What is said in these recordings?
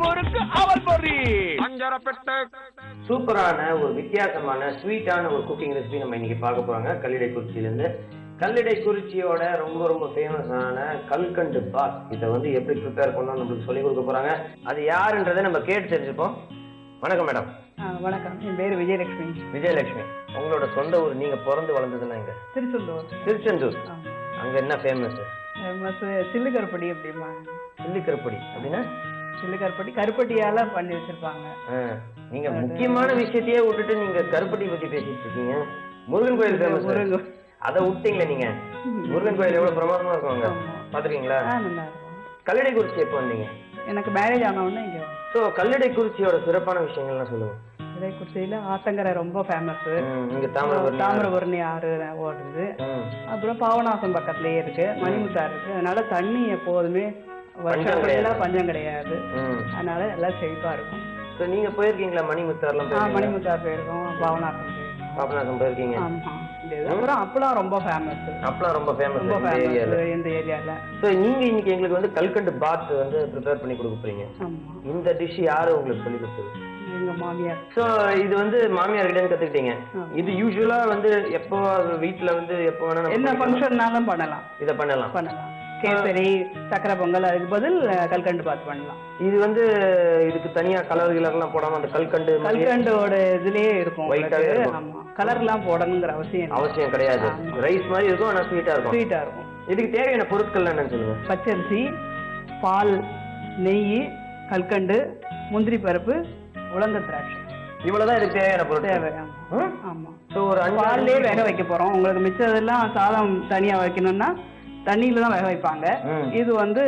முறுக்கு அவல் பொரி அஞ்சரப்பெட்டை. சூப்பரான ஒரு வித்தியாசமான ஸ்வீட்டான ஒரு குக்கிங் ரெசிபி நம்ம இன்னைக்கு பார்க்க போறாங்க கல்லிடைக்குறிச்சியிலேருந்து. கல்லிடைக்குறிச்சியோட ரொம்ப ரொம்ப ஃபேமஸான கல்கண்டு பாத் இதை வந்து எப்படி ப்ரிப்பேர் பண்ணணும் நம்மளுக்கு சொல்லி கொடுக்க போறாங்க. அது யாருன்றதை நம்ம கேட்டு தெரிஞ்சுப்போம். வணக்கம் மேடம். வணக்கம், என் பேர் விஜயலட்சுமி. விஜயலட்சுமி, உங்களோட சொந்த ஊர், நீங்க பிறந்து வளர்ந்ததுன்னா இங்க திருச்செந்தூர். திருச்செந்தூர். அங்க என்ன ஃபேமஸ்? சில்லு கருப்பட்டி. அப்படிமா சில்லு கருப்பட்டி அப்படின்னா? சில்லு கருப்பட்டி கருப்பட்டியால பண்ணி வச்சிருப்பாங்க. நீங்க முக்கியமான விஷயத்தையே விட்டுட்டு நீங்க கருப்பட்டி பத்தி பேசிட்டு இருக்கீங்க. முருகன் கோயில் ஃபேமஸ், முருகன் அதை விட்டீங்களே நீங்க. முருகன் கோயில் எவ்வளவு பிரமாதமா இருக்குவாங்க, பாத்துருக்கீங்களா? நல்லா இருக்கும். கல்லிடைக்குறிச்சி எப்போ வந்தீங்க? எனக்கு மேரேஜ் ஆனவுடனே இங்க. ஸோ கல்லிடைக்குறிச்சியோட சிறப்பான விஷயங்கள்லாம் சொல்லுங்க. கல்லிடைக்குறிச்சியில ஆத்தங்கரை ரொம்ப ஃபேமஸ். இங்க தாமிரபரணி ஆறு ஓடுது. அப்புறம் பாவநாசம் பக்கத்துலயே இருக்கு, மணிமுத்தாறு இருக்கு. அதனால தண்ணி எப்போதுமே வருஷம் பஞ்சம் கிடையாது. அதனால எல்லாம் செழிப்பா இருக்கும். நீங்க போயிருக்கீங்களா மணிமுத்தாறுலாம்? மணிமுத்தாறு போயிருக்கோம், பாவநாசம் பாபநாசம் போயிருக்கீங்க. அப்புறம் அப்பளம் ரொம்ப ஃபேமஸ். அப்பளம் ரொம்ப ஃபேமஸ் இந்த ஏரியால. ஸோ நீங்க இன்னைக்கு எங்களுக்கு வந்து கல்கண்டு பாத் வந்து ப்ரிப்பேர் பண்ணி கொடுக்க போறீங்க. இந்த டிஷ் யாரு உங்களுக்கு சொல்லி கொடுத்தது? எங்க மாமியார். ஸோ இது வந்து மாமியார் கிட்ட கத்துக்கிட்டீங்க. இது யூஸ்வலா வந்து எப்போ வீட்டுல வந்து எப்போ வேணா என்ன ஃபங்க்ஷன்னாலும் பண்ணலாம், இதை பண்ணலாம். கேசரி, சக்கரை பொங்கல், அதுக்கு பதில் கல்கண்டு பாத் பண்ணலாம். இது வந்து இதுக்கு தனியா கலர் கிளர்லாம் போடாம அந்த கல்கண்டோட இதுலயே இருக்கும். ஆமா, கலர்லாம் போடணுங்கிற அவசியம் கிடையாது. ரைஸ் மாதிரி இருக்கும், ஆனா ஸ்வீட்டா இருக்கும். இதுக்கு தேவையான பொருட்கள் என்னன்னு சொல்லுங்க. பச்சரிசி, பால், நெய், கல்கண்டு, முந்திரி பருப்பு, உலர்ந்த திராட்சை. இவ்வளவுதான் இதுக்கு தேவையான பொருட்கள். ஆமா. ஸோ ஒரு பால்லே வேக வைக்க போறோம். உங்களுக்கு மிச்சதெல்லாம் சாதம் தனியா வைக்கணும்னா தண்ணியில தான் வேக வைப்பாங்க. இது வந்து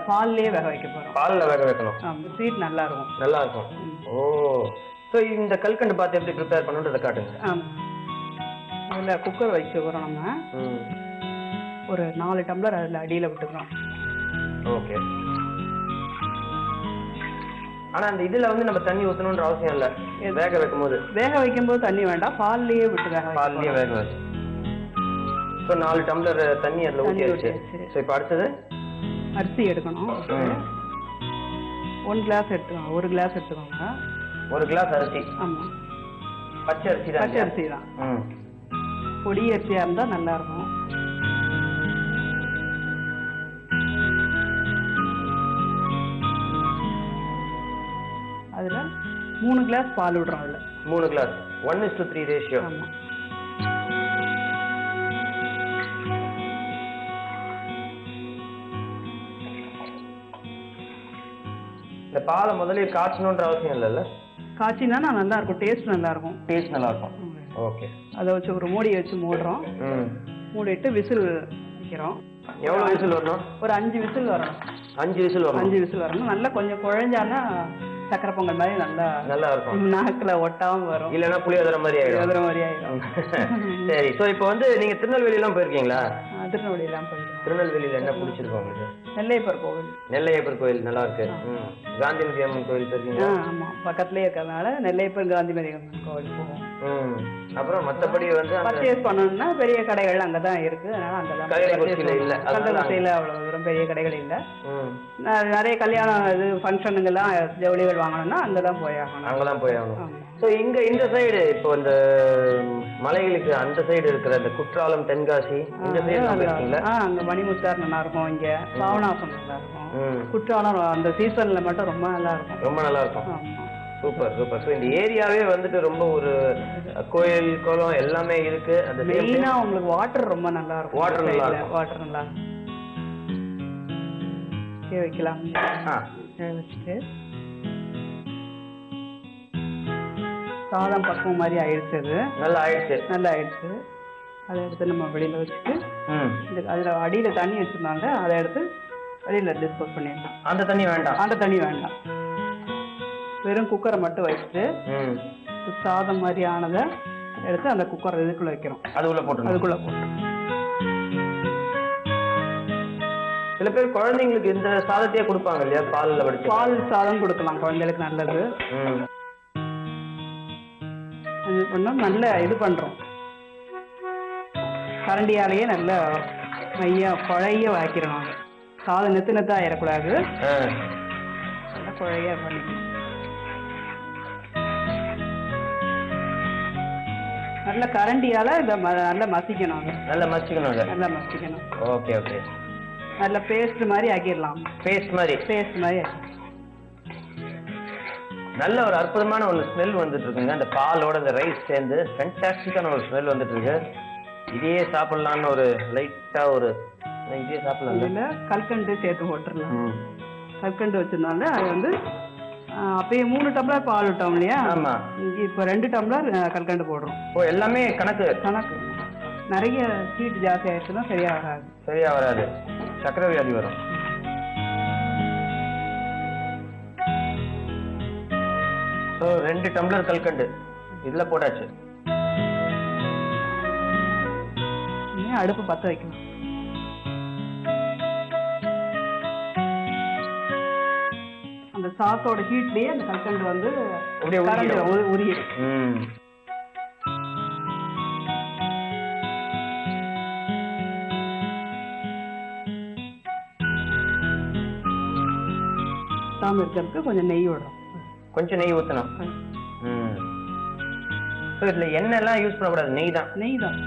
பால்லயே வேக வைக்க போறோம். பால்ல வேக வைக்கணும். ஸ்வீட் நல்லா இருக்கும். நல்லா இருக்கும். ஓ, ஸோ இந்த கல்கண்டு பாத்து எப்படி ப்ரிப்பேர் பண்ணுன்றதை காட்டுங்க. அதுல குக்கர் வச்சுக்கிறோம். நம்ம ஒரு 4 டம்ளர் அதுல அடியில விட்டுக்கிறோம். ஓகே. ஆனா அந்த இதுல வந்து நம்ம தண்ணி ஊத்தணும்ன்ற அவசியம் இல்ல. வேக வைக்கும் போது தண்ணி வேண்டாம், பால்லயே விட்டு பால்லயே வேக வச்சு. ஸோ 4 டம்ளர் தண்ணி அதில் ஊற்றியாச்சு. ஸோ இப்போ அடுத்தது அரிசி எடுக்கணும். 1 கிளாஸ் எடுத்துக்கோங்க. 1 கிளாஸ் எடுத்துக்கோங்க. 1 கிளாஸ் அரிசி. ஆமாம், பச்சை அரிசி தான். பச்சை அரிசி தான். பொடி அரிசியாக இருந்தால் நல்லா இருக்கும். அதில் 3 கிளாஸ் பால் விடுறோம். அதில் 3 கிளாஸ் 1:3 ரேஷியோ. ஆமாம். இந்த பாலை முதல்ல காய்ச்சணுன்ற அவசியம் இல்லைல்ல? காய்ச்சினா நல்லா இருக்கும், டேஸ்ட் நல்லா இருக்கும். டேஸ்ட் நல்லா இருக்கும். ஓகே. அதை வச்சு ஒரு மூடி வச்சு மூடுறோம். மூடிட்டு விசில் வைக்கிறோம். எவ்வளோ விசில் வரணும்? ஒரு 5 விசில் வரணும். 5 விசில் வரணும். 5 விசில் வரணும். நல்லா கொஞ்சம் குழஞ்சானா சக்கரை பொங்கல் மாதிரி நல்லா இருக்கும். நாக்குல ஒட்டாம வரும். இல்லைன்னா புளியோதரை மாதிரி ஆயிடும். சரி. ஸோ இப்போ வந்து நீங்க திருநெல்வேலியெல்லாம் போயிருக்கீங்களா? திருநெல்வேலியெல்லாம் போயிருக்கேன். திருநெல்வேலியில என்ன பிடிச்சிருக்கோம் உங்களுக்கு? நெல்லையப்பர் கோவில். நெல்லையப்பர் கோயில் நல்லா இருக்கு. காந்திமதி அம்மன் கோயில் தெரியுங்களா? ஆமா, பக்கத்துலயே இருக்கிறதுனால நெல்லையப்பர் காந்திமதி அம்மன் கோவில் போவோம். அப்புறம் மற்றபடி வந்து பர்ச்சேஸ் பண்ணணும்னா பெரிய கடைகள் அங்கதான் இருக்கு. அதனால அங்கதான். கல்லிடைக்குறிச்சியில அவ்வளவு தூரம் பெரிய கடைகள் இல்ல. நிறைய கல்யாணம் இது ஃபங்க்ஷனுங்கெல்லாம் ஜவுளிகள் வாங்கணும்னா அங்கதான் போயாகணும். அங்கதான் போயாகணும். ஸோ இங்க இந்த சைடு இப்போ இந்த மலைகளுக்கு அந்த சைடு இருக்கிற இந்த குற்றாலம், தென்காசி இந்த சைடு அங்க மணிமுத்தார் நல்லா இருக்கும். இங்க பாவநாசம் நல்லா இருக்கும். குற்றாலம் அந்த சீசன்ல மட்டும் ரொம்ப நல்லா இருக்கும். ரொம்ப நல்லா இருக்கும். Super super. ஸோ இந்த ஏரியாவே வந்துட்டு ரொம்ப ஒரு கோயில், குளம் எல்லாமே இருக்கு. அந்த மெயினா உங்களுக்கு வாட்டர் ரொம்ப நல்லா இருக்கும். வாட்டர் நல்லா வைக்கலாம். வச்சுட்டு சாதம் பக்குவம் மாதிரி ஆயிடுச்சு. நல்லா ஆயிடுச்சு. அதை எடுத்து நம்ம வெளியில வச்சுட்டு அதுல அடியில தண்ணி வச்சிருந்தாங்க, அதை எடுத்து வெளியில டிஸ்போஸ் பண்ணிடலாம். அந்த தண்ணி வேண்டாம். வெறும் குக்கரை மட்டும் வச்சுட்டு சாதம் மாதிரி ஆனதை எடுத்து அந்த குக்கர் இதுக்குள்ள வைக்கிறோம். அதுக்குள்ள போட்டு சில பேர் குழந்தைங்களுக்கு இந்த சாதத்தையே கொடுப்பாங்க இல்லையா? பால் சாதம் கொடுக்கலாம், குழந்தைகளுக்கு நல்லது. நல்ல இது பண்றோம். கரண்டியாலேயே நல்ல மையா குழைய வாக்கிறோம். சாதம் நெத்து நெத்தா ஆயிடக்கூடாது. குழைய பண்ணிக்கணும். நல்ல கரண்டியால இதை நல்லா மசிக்கணும். நல்லா மசிக்கணும். நல்லா மசிக்கணும். Okay okay. நல்ல பேஸ்ட் மாதிரி ஆக்கிடலாம். பேஸ்ட் மாதிரி நல்ல ஒரு அற்புதமான ஒரு ஸ்மெல் வந்துட்டு இருக்குங்க. அந்த பாலோட அந்த ரைஸ் சேர்ந்து ஃபென்டாஸ்டிக்கான ஒரு ஸ்மெல் வந்துட்டு இருக்கு. இதையே சாப்பிடலான்னு ஒரு லைட்டா ஒரு இதையே சாப்பிடலாம். இல்லை கல்கண்டு சேர்த்து போட்டுடலாம். கல்கண்டு வச்சிருந்தாங்க அது வந்து அப்பயே 3 டம்ளர் பால் விட்டோம் இல்லையா? ஆமா. இப்போ 2 டம்ளர் கல்கண்டு போடுறோம். ஓ எல்லாமே கணக்கு. நிறைய ஹீட் ஜாஸ்தி ஆயிடுச்சுன்னா சரியா வராது. சக்கரை வியாதி வரும். ஸோ 2 டம்ளர் கல்கண்டு இதுல போட்டாச்சு. அடுப்பு பற்ற வைக்கணும். அந்த சாத்தோட ஹீட்லயே அந்த கல்கண்டு வந்து உரியும். சாமி இருக்கிறதுக்கு கொஞ்சம் நெய் விடுறோம். கொஞ்சம் நெய் ஊற்றணும். இதுல எண்ணெய் எல்லாம் யூஸ் பண்ணக்கூடாது. நெய் தான்.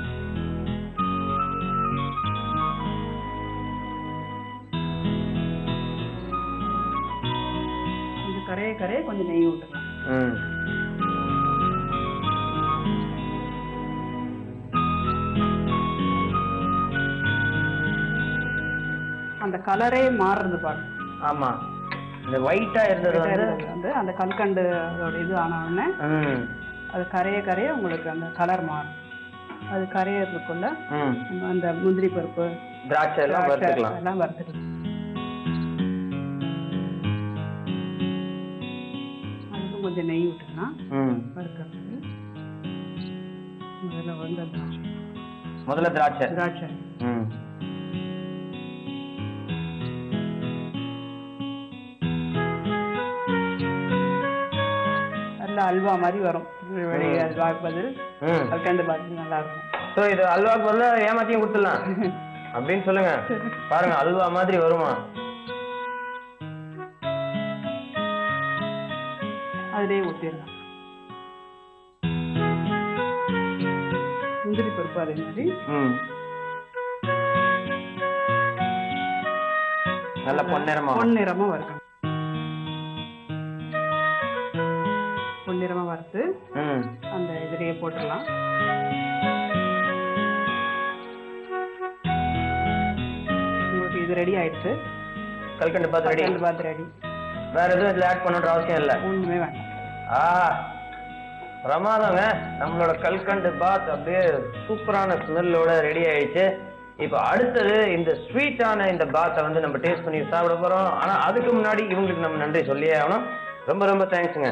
கரையே கொஞ்சம் நெய் விட்டுக்கலாம். அந்த கலரே மாறுறது பாருங்க. ஆமா, இந்த ஒயிட்டா இருந்தது வந்து அந்த கல்கண்டு இது ஆன உடனே அது கரைய உங்களுக்கு அந்த கலர் மாறும். அது கரையறதுக்குள்ள அந்த முந்திரி பருப்பு, திராட்சை எல்லாம் வறுத்துக்கலாம். கொஞ்சம் நெய் விட்டுனா வறுக்கிறதுக்கு முதல்ல திராட்சை நல்ல அல்வா மாதிரி வரும். அல்வாக்கு பதில் கல்கண்டு பாத்து நல்லா இருக்கும். ஸோ இது அல்வாக்கு பதில் ஏமாத்தியும் கொடுத்துடலாம் அப்படின்னு சொல்லுங்க. பாருங்க அல்வா மாதிரி வருமா? அதிலே ஊற்றிடலாம். முந்திரி பருப்பு அதே மாதிரி நல்ல பொன்னிறமா வறுக்கணும். பொன்னிறமா வறுத்து அந்த இதிலேயே போட்டுடலாம். உங்களுக்கு இது ரெடி ஆயிடுச்சு. கல்கண்டு பாத்து ரெடி. வேற எதுவும் இதுல ஆட் பண்ணுற அவசியம் இல்லை. ஒண்ணுமே வேண்டாம். பிரமாதங்க. நம்மளோட கல்கண்டு பாத் அப்படியே சூப்பரான ஸ்மெல்லோட ரெடி ஆயிடுச்சு. இப்போ அடுத்தது இந்த ஸ்வீட்டான இந்த பாத்தை வந்து நம்ம டேஸ்ட் பண்ணி சாப்பிட போறோம். ஆனா அதுக்கு முன்னாடி இவங்களுக்கு நம்ம நன்றி சொல்லியே ஆகணும். ரொம்ப ரொம்ப தேங்க்ஸுங்க.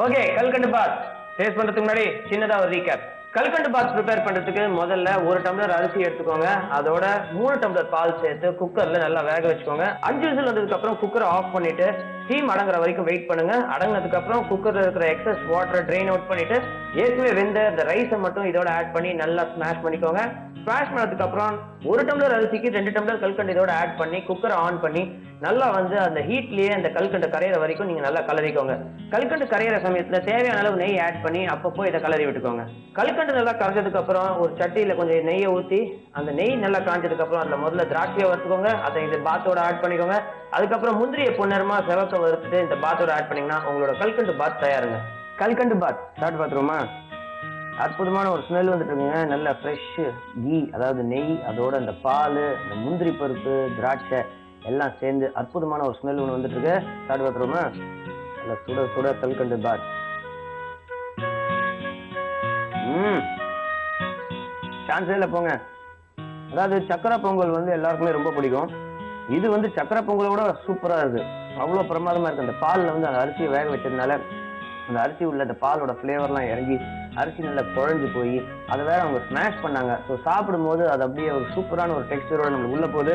ஓகே, கல்கண்டு பாத் டேஸ்ட் பண்றதுக்கு முன்னாடி சின்னதா ஒரு ரீகேப். கல்கண்டு பாத் ப்ரிப்பேர் பண்றதுக்கு முதல்ல 1 டம்ளர் அரிசி எடுத்துக்கோங்க. அதோட 3 டம்ளர் பால் சேர்த்து குக்கர்ல நல்லா வேக வச்சுக்கோங்க. 5 விசில் வந்ததுக்கு அப்புறம் குக்கரை ஆஃப் பண்ணிட்டு ஸ்டீம் அடங்குற வரைக்கும் வெயிட் பண்ணுங்க. அடங்கினதுக்கு அப்புறம் குக்கர்ல இருக்கிற எக்ஸஸ் வாட்டரை ட்ரெயின் அவுட் பண்ணிட்டு ஏற்கனவே வெந்த இந்த ரைஸை மட்டும் இதோட ஆட் பண்ணி நல்லா ஸ்மாஷ் பண்ணிக்கோங்க. ஸ்மாஷ் பண்ணதுக்கு அப்புறம் 1 டம்ளர் அரிசிக்கு 2 டம்ளர் கல்கண்டு இதோட ஆட் பண்ணி குக்கரை ஆன் பண்ணி நல்லா வந்து அந்த ஹீட்லயே அந்த கல்கண்டு கரையிற வரைக்கும் நீங்க நல்லா கலரிக்கோங்க. கல்கண்டு கரையிற சமயத்துல தேவையான அளவு நெய் ஆட் பண்ணி அப்பப்போ இதை கலரி விட்டுக்கோங்க. கல்கண்டு நல்லா கரைஞ்சதுக்கு அப்புறம் ஒரு சட்டியில கொஞ்சம் நெய்யை ஊற்றி அந்த நெய் நல்லா காஞ்சதுக்கு அப்புறம் அதுல முதல்ல திராட்சையை வறுத்துக்கோங்க. அதை இந்த பாத்தோட ஆட் பண்ணிக்கோங்க. அதுக்கப்புறம் முந்திரியை பொன்னரமா செவக்க வறுத்துட்டு இந்த பாத்தோட ஆட் பண்ணீங்கன்னா உங்களோட கல்கண்டு பாத் தயாருங்க. கல்கண்டு பாத் சாப்பிட்டு பார்த்துருமா? அற்புதமான ஒரு ஸ்மெல் வந்துட்டு இருக்குங்க. நல்ல ஃப்ரெஷ் கீ, அதாவது நெய், அதோட அந்த பால், இந்த முந்திரி பருப்பு, திராட்சை எல்லாம் சேர்ந்து அற்புதமான ஒரு ஸ்மெல் ஒன்று வந்துட்டு இருக்கு. சாப்பிட்டு பார்த்துருமா? நல்ல சுட சுட கல்கண்டு பாத். சான்ஸே இல்லை போங்க. அதாவது சக்கரை பொங்கல் வந்து எல்லாருக்குமே ரொம்ப பிடிக்கும். இது வந்து சக்கரை பொங்கலோட சூப்பரா இருக்கு. அவ்வளோ பிரமாதமா இருக்கு. அந்த பாலில் வந்து அந்த அரிசியை வேக வச்சதுனால அந்த அரிசி உள்ள அந்த பாலோட ஃப்ளேவர்லாம் இறங்கி அரிசி நல்லா குழஞ்சு போய் அதை வேற அவங்க ஸ்மாஷ் பண்ணாங்க. ஸோ சாப்பிடும் போது அது அப்படியே ஒரு சூப்பரான ஒரு டெக்ஸ்டரோட நம்மளுக்கு உள்ள போகுது.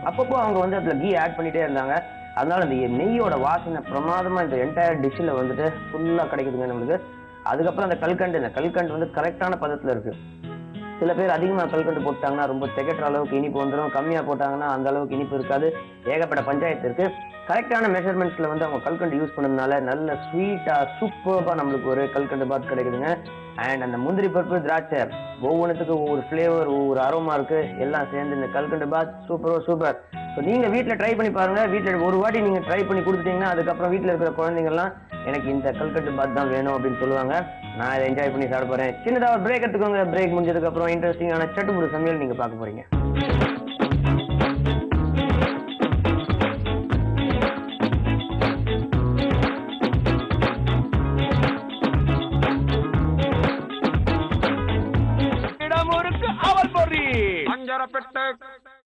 அப்பப்போ அவங்க வந்து அதில் கீ ஆட் பண்ணிட்டே இருந்தாங்க. அதனால இந்த நெய்யோட வாசனை பிரமாதமா இந்த என்டையர் டிஷ்ஷில் வந்துட்டு ஃபுல்லாக கிடைக்குதுங்க நம்மளுக்கு. அதுக்கப்புறம் அந்த கல்கண்டு வந்து கரெக்டான பதத்தில் இருக்கு. சில பேர் அதிகமாக கல்கண்டு போட்டாங்கன்னா ரொம்ப திகட்டுற அளவுக்கு இனிப்பு வந்துடும். கம்மியாக போட்டாங்கன்னா அந்த அளவுக்கு இனிப்பு இருக்காது. ஏகப்பட்ட பஞ்சாயத்து இருக்கு. கரெக்டான மெஷர்மெண்ட்ஸில் வந்து அவங்க கல்கண்டு யூஸ் பண்ணதுனால நல்ல ஸ்வீட்டாக சூப்பராக நம்மளுக்கு ஒரு கல்கண்டு பாத் கிடைக்குதுங்க. அண்ட் அந்த முந்திரி பருப்பு திராட்சை ஒவ்வொன்றுத்துக்கும் ஒவ்வொரு ஃப்ளேவர் ஒவ்வொரு அரோமா இருக்குது, எல்லாம் சேர்ந்து இந்த கல்கண்டு பாத் சூப்பர். ஸோ நீங்கள் வீட்டில் ட்ரை பண்ணி பாருங்கள். வீட்டில் ஒரு வாட்டி நீங்கள் ட்ரை பண்ணி கொடுத்துட்டீங்கன்னா அதுக்கப்புறம் வீட்டில் இருக்கிற குழந்தைங்கள்லாம் எனக்கு இந்த கல்கண்டு பாத் தான் வேணும் அப்படின்னு சொல்லுவாங்க. நான் இதை என்ஜாய் பண்ணி சாப்பிட போகிறேன். சின்னதாக ஒரு பிரேக் எடுத்துக்கோங்க. பிரேக் முடிஞ்சதுக்கப்புறம் இன்ட்ரெஸ்டிங்கான சட்டுப்புடு சமையல் நீங்கள் பார்க்க போகிறீங்க. அவல் பொரி, அஞ்சரப்பெட்டை